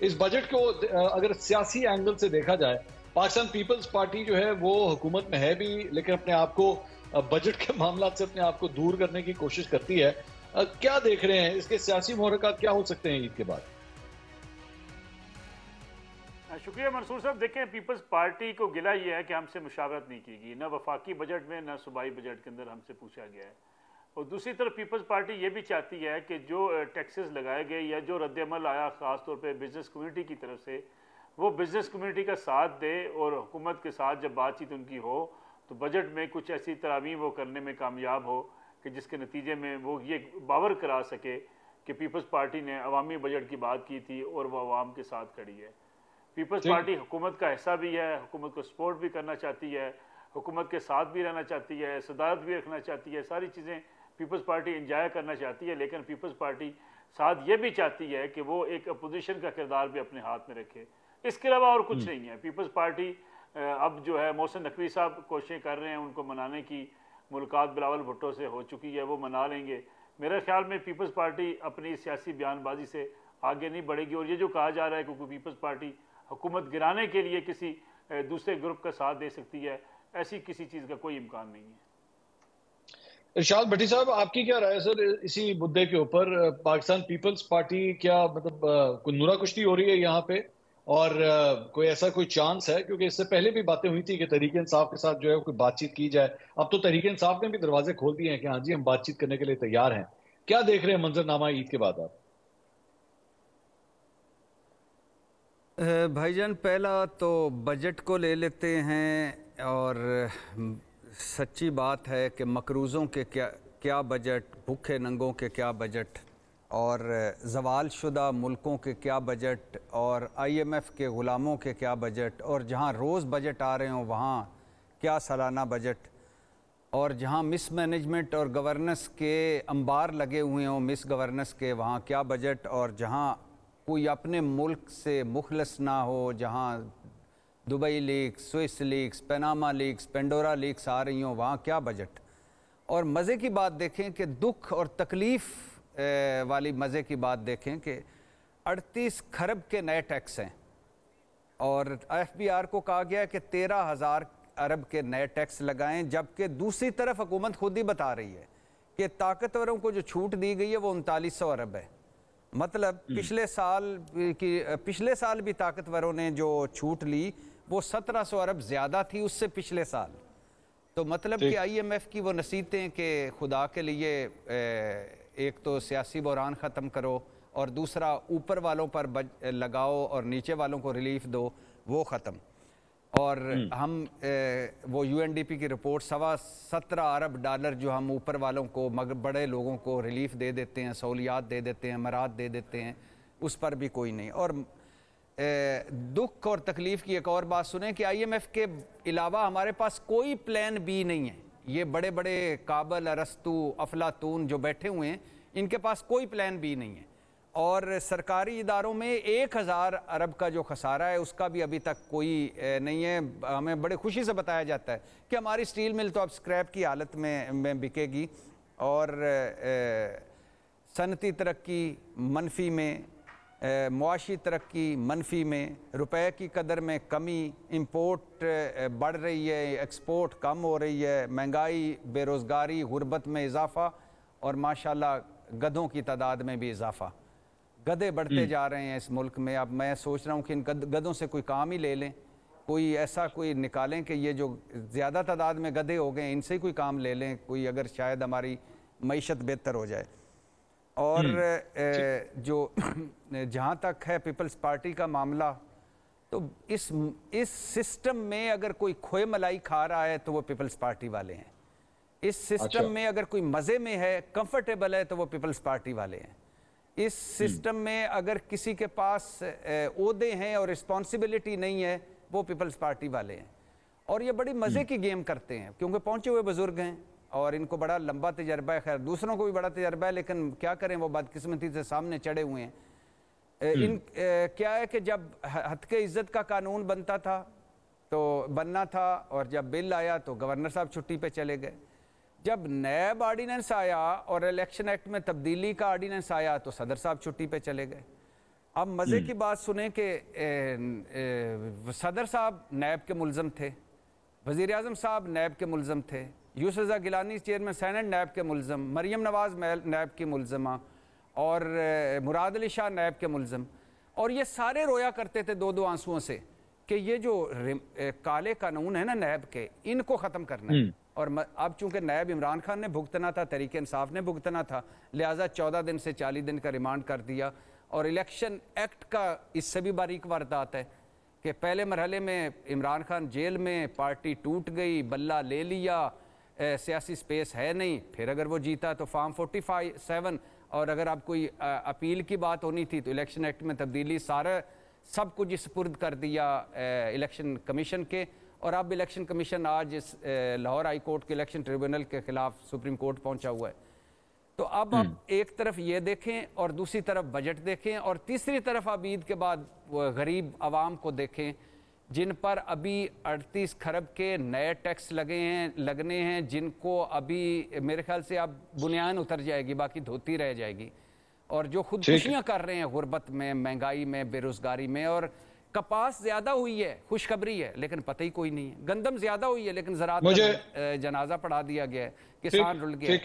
इस बजट को अगर सियासी एंगल से देखा जाए, पाकिस्तान पीपल्स पार्टी जो है वो हुकूमत में है भी, लेकिन अपने आप को बजट के मामला से अपने आप को दूर करने की कोशिश करती है। क्या देख रहे हैं इसके सियासी मुहर्रिकात क्या हो सकते हैं ईद के बाद? शुक्रिया मंसूर साहब। देखें, पीपल्स पार्टी को गिला ये है कि हमसे मुशावरत नहीं की गई, न वफाकी बजट में न सूबाई बजट के अंदर हमसे पूछा गया है। और दूसरी तरफ पीपल्स पार्टी ये भी चाहती है कि जो टैक्सेस लगाए गए या जो रद्दमल आया ख़ास तौर पे बिज़नेस कम्युनिटी की तरफ से, वो बिज़नेस कम्युनिटी का साथ दे और हुकूमत के साथ जब बातचीत उनकी हो तो बजट में कुछ ऐसी तरामीम वो करने में कामयाब हो कि जिसके नतीजे में वो ये बावर करा सके कि पीपल्स पार्टी ने अवामी बजट की बात की थी और वह आवाम के साथ खड़ी है। पीपल्स पार्टी हुकूमत का हिस्सा भी है, हुकूमत को सपोर्ट भी करना चाहती है, हुकूमत के साथ भी रहना चाहती है, सदारत भी रखना चाहती है, सारी चीज़ें पीपल्स पार्टी इंजॉय करना चाहती है। लेकिन पीपल्स पार्टी साथ ये भी चाहती है कि वो एक अपोजिशन का किरदार भी अपने हाथ में रखे। इसके अलावा और कुछ नहीं है। पीपल्स पार्टी अब जो है मोहसिन नकवी साहब कोशिशें कर रहे हैं उनको मनाने की, मुलाकात बिलावल भुट्टो से हो चुकी है, वो मना लेंगे। मेरे ख्याल में पीपल्स पार्टी अपनी सियासी बयानबाजी से आगे नहीं बढ़ेगी। और ये जो कहा जा रहा है क्योंकि पीपल्स पार्टी हुकूमत गिराने के लिए किसी दूसरे ग्रुप का साथ दे सकती है, ऐसी किसी चीज़ का कोई इम्कान नहीं है। इरशाद भट्टी साहब, आपकी क्या राय है सर इसी मुद्दे के ऊपर? पाकिस्तान पीपल्स पार्टी क्या मतलब कोई नुरा कुश्ती हो रही है यहाँ पे, और कोई ऐसा कोई चांस है? क्योंकि इससे पहले भी बातें हुई थी कि तहरीक इंसाफ के साथ जो है कोई बातचीत की जाए। अब तो तहरीक इंसाफ ने भी दरवाजे खोल दिए हैं कि हाँ जी हम बातचीत करने के लिए तैयार हैं। क्या देख रहे हैं मंजरनामा ईद के बाद आप? भाईजान, पहला तो बजट को ले लेते हैं। और सच्ची बात है कि मकरूज़ों के क्या क्या बजट, भूखे नंगों के क्या बजट, और ज़वाल शुदा मुल्कों के क्या बजट, और IMF के ग़ुलामों के क्या बजट, और जहाँ रोज़ बजट आ रहे हों वहाँ क्या सालाना बजट, और जहाँ मिस मैनेजमेंट और गवर्नेंस के अंबार लगे हुए हों मिस गवर्नेंस के, वहाँ क्या बजट, और जहाँ कोई अपने मुल्क से मुखलस ना हो, जहाँ Dubai leaks, Swiss leaks, Panama leaks, Pandora leaks आ रही हों, वहाँ क्या बजट। और मज़े की बात देखें कि दुख और तकलीफ़ वाली मज़े की बात देखें कि 38 खरब के नए टैक्स हैं, और FBR को कहा गया है कि 13,000 अरब के नए टैक्स लगाएं, जबकि दूसरी तरफ हुकूमत खुद ही बता रही है कि ताकतवरों को जो छूट दी गई है वो 3900 अरब है। मतलब पिछले साल भी ताकतवरों ने जो छूट ली वो 1700 अरब ज़्यादा थी उससे पिछले साल। तो मतलब कि IMF की वो नसीहतें कि खुदा के लिए एक तो सियासी बहरान ख़त्म करो और दूसरा ऊपर वालों पर लगाओ और नीचे वालों को रिलीफ दो, वो ख़त्म। और हम वो UNDP की रिपोर्ट 17.25 अरब डॉलर जो हम ऊपर वालों को, मगर बड़े लोगों को रिलीफ दे देते हैं, सहूलियात दे देते हैं, मराद दे देते हैं, उस पर भी कोई नहीं। और दुख और तकलीफ़ की एक और बात सुने कि IMF के अलावा हमारे पास कोई प्लान B नहीं है। ये बड़े बड़े काबल, अरस्तु, अफलातून जो बैठे हुए हैं, इनके पास कोई प्लान B नहीं है। और सरकारी इदारों में 1000 अरब का जो खसारा है उसका भी अभी तक कोई नहीं है। हमें बड़े खुशी से बताया जाता है कि हमारी स्टील मिल तो अब स्क्रैप की हालत में बिकेगी, और सनती तरक्की मनफी में, मुआशी तरक्की मनफी में, रुपए की कदर में कमी, इंपोर्ट बढ़ रही है, एक्सपोर्ट कम हो रही है, महंगाई, बेरोज़गारी, गुर्बत में इजाफ़ा, और माशाल्लाह गधों की तादाद में भी इजाफ़ा। गधे बढ़ते जा रहे हैं इस मुल्क में। अब मैं सोच रहा हूँ कि इन गधों से कोई काम ही ले लें, कोई ऐसा कोई निकालें कि ये जो ज़्यादा तादाद में गधे हो गए इनसे ही कोई काम ले लें, कोई अगर शायद हमारी मईशत बेहतर हो जाए। और जो जहाँ तक है पीपल्स पार्टी का मामला, तो इस सिस्टम में अगर कोई खोए मलाई खा रहा है तो वो पीपल्स पार्टी वाले हैं। इस सिस्टम में अगर कोई मज़े में है, कंफर्टेबल है, तो वो पीपल्स पार्टी वाले हैं। इस सिस्टम में अगर किसी के पास ओहदे हैं और रिस्पॉन्सिबिलिटी नहीं है, वो पीपल्स पार्टी वाले हैं। और ये बड़ी मज़े की गेम करते हैं क्योंकि पहुंचे हुए बुजुर्ग हैं और इनको बड़ा लंबा तजर्बा है। खैर दूसरों को भी बड़ा तजर्बा है, लेकिन क्या करें, वो बदकिस्मती से सामने चढ़े हुए हैं। क्या है कि जब हत्के इज्जत का कानून बनता था तो बनना था, और जब बिल आया तो गवर्नर साहब छुट्टी पे चले गए। जब नैब ऑर्डिनेंस आया और इलेक्शन एक्ट में तब्दीली का ऑर्डिनेंस आया तो सदर साहब छुट्टी पे चले गए। अब मज़े की बात सुने कि सदर साहब नैब के मुल्ज़म थे, वज़ीर आज़म साहब नैब के मुल्ज़म थे, यूसुफ रज़ा गिलानी चेयरमैन सेनेट नैब के मुल्ज़म, मरियम नवाज़ नैब की मुल्ज़मा और मुराद अली शाह नैब के मुल्ज़म, और ये सारे रोया करते थे दो दो आंसुओं से कि ये जो काले कानून है ना नैब के, इनको ख़त्म करना है। और अब चूंकि नैब इमरान खान ने भुगतना था, तहरीक इंसाफ ने भुगतना था, लिहाजा 14 दिन से 40 दिन का रिमांड कर दिया। और इलेक्शन एक्ट का इससे भी बारीक वारदात है कि पहले मरहले में इमरान खान जेल में, पार्टी टूट गई, बल्ला ले लिया, सियासी स्पेस है नहीं, फिर अगर वो जीता तो फॉर्म 47, और अगर अब कोई अपील की बात होनी थी तो इलेक्शन एक्ट में तब्दीली, सारा सब कुछ सुपुर्द कर दिया इलेक्शन कमीशन के। और अब इलेक्शन कमीशन आज इस लाहौर हाई कोर्ट के इलेक्शन ट्रिब्यूनल के खिलाफ सुप्रीम कोर्ट पहुंचा हुआ है। तो अब आप एक तरफ ये देखें और दूसरी तरफ बजट देखें, और तीसरी तरफ आप ईद के बाद गरीब आवाम को देखें जिन पर अभी 38 खरब के नए टैक्स लगने हैं, जिनको अभी मेरे ख्याल से अब बुनियाद उतर जाएगी, बाकी धोती रह जाएगी, और जो खुदकुशियां कर रहे हैं गुर्बत में, महंगाई में, बेरोजगारी में। और कपास ज्यादा हुई है, खुशखबरी है, लेकिन पता ही कोई नहीं है। गंदम ज्यादा हुई है, लेकिन ज़राअत का जनाजा पढ़ा दिया गया है, किसान रुल गया।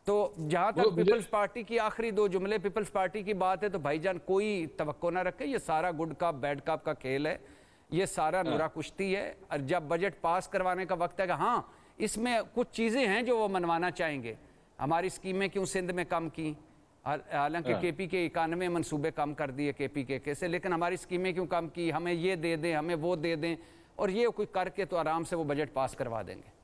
तो जहां तक पीपल्स पार्टी की आखिरी 2 जुमले पीपल्स पार्टी की बात है, तो भाईजान कोई तवक्को ना रखे, ये सारा गुड कप बैड कप का खेल है, ये सारा नूरा कुश्ती है। और जब बजट पास करवाने का वक्त है कि हाँ इसमें कुछ चीजें हैं जो वो मनवाना चाहेंगे, हमारी स्कीमें क्यों सिंध में कम की, हालांकि केपी के 91 मंसूबे कम कर दिए केपी के कैसे, लेकिन हमारी स्कीमें क्यों कम की, हमें ये दे दें, हमें वो दे दें, और ये कोई करके तो आराम से वो बजट पास करवा देंगे।